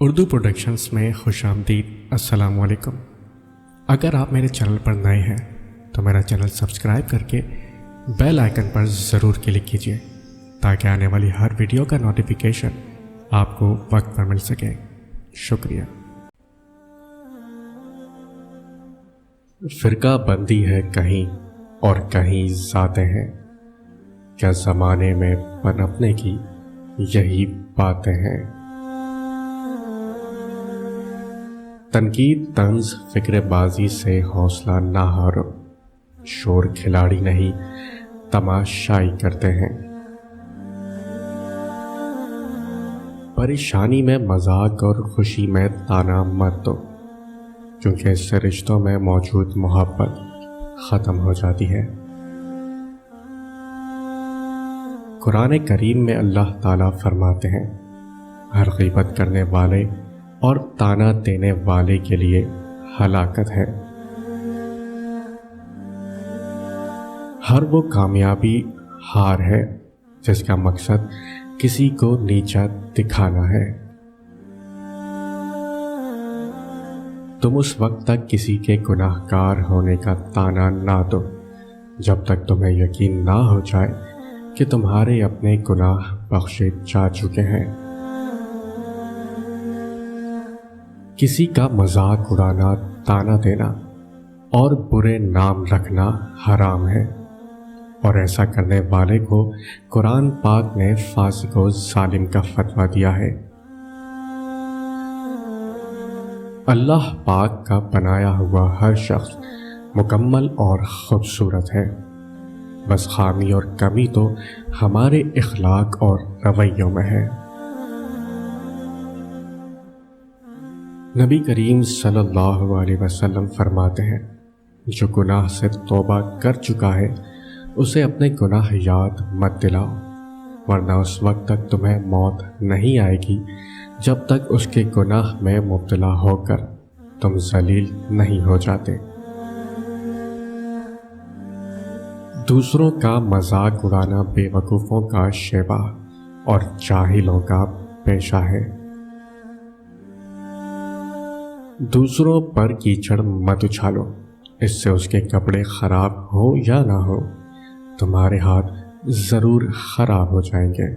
Urdu productions میں خوش آمدید۔ السلام علیکم۔ اگر آپ میرے چینل پر نئے ہیں تو میرا چینل سبسکرائب کر کے بیل آئیکن پر ضرور کلک کیجیے تاکہ آنے والی ہر ویڈیو کا نوٹیفیکیشن آپ کو وقت پر مل سکے۔ شکریہ۔ فرقہ بندی ہے کہیں اور کہیں ذاتیں ہیں، کیا زمانے میں پنپنے کی یہی باتیں ہیں؟ تنقید، طنز، فکر بازی سے حوصلہ نہ ہارو، شور کھلاڑی نہیں تماشائی کرتے ہیں۔ پریشانی میں مذاق اور خوشی میں طعنہ مت دو، کیونکہ اس سے رشتوں میں موجود محبت ختم ہو جاتی ہے۔ قرآن کریم میں اللہ تعالیٰ فرماتے ہیں، ہر غیبت کرنے والے اور طعنہ دینے والے کے لیے ہلاکت ہے۔ ہر وہ کامیابی ہار ہے جس کا مقصد کسی کو نیچا دکھانا ہے۔ تم اس وقت تک کسی کے گناہ گار ہونے کا طعنہ نہ دو جب تک تمہیں یقین نہ ہو جائے کہ تمہارے اپنے گناہ بخشے جا چکے ہیں۔ کسی کا مذاق اڑانا، طعنہ دینا اور برے نام رکھنا حرام ہے، اور ایسا کرنے والے کو قرآن پاک نے فاسق و ظالم کا فتویٰ دیا ہے۔ اللہ پاک کا بنایا ہوا ہر شخص مکمل اور خوبصورت ہے، بس خامی اور کمی تو ہمارے اخلاق اور رویوں میں ہے۔ نبی کریم صلی اللہ علیہ وسلم فرماتے ہیں، جو گناہ سے توبہ کر چکا ہے اسے اپنے گناہ یاد مت دلاؤ، ورنہ اس وقت تک تمہیں موت نہیں آئے گی جب تک اس کے گناہ میں مبتلا ہو کر تم ذلیل نہیں ہو جاتے۔ دوسروں کا مذاق اڑانا بے وقوفوں کا شیوہ اور جاہلوں کا پیشہ ہے۔ دوسروں پر کیچڑ مت اچھالو، اس سے اس کے کپڑے خراب ہو یا نہ ہو تمہارے ہاتھ ضرور خراب ہو جائیں گے۔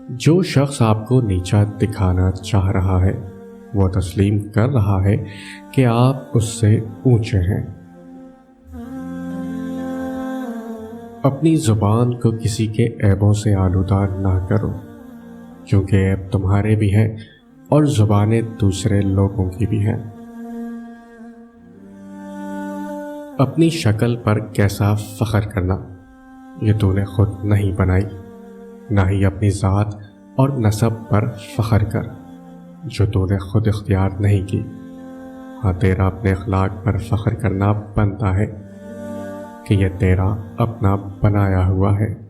جو شخص آپ کو نیچا دکھانا چاہ رہا ہے وہ تسلیم کر رہا ہے کہ آپ اس سے اونچے ہیں۔ اپنی زبان کو کسی کے عیبوں سے آلودہ نہ کرو، کیونکہ عیب تمہارے بھی ہیں اور زبانیں دوسرے لوگوں کی بھی ہیں۔ اپنی شکل پر کیسا فخر کرنا، یہ تو نے خود نہیں بنائی، نہ ہی اپنی ذات اور نسب پر فخر کر جو تو نے خود اختیار نہیں کی۔ ہاں، تیرا اپنے اخلاق پر فخر کرنا بنتا ہے کہ یہ تیرا اپنا بنایا ہوا ہے۔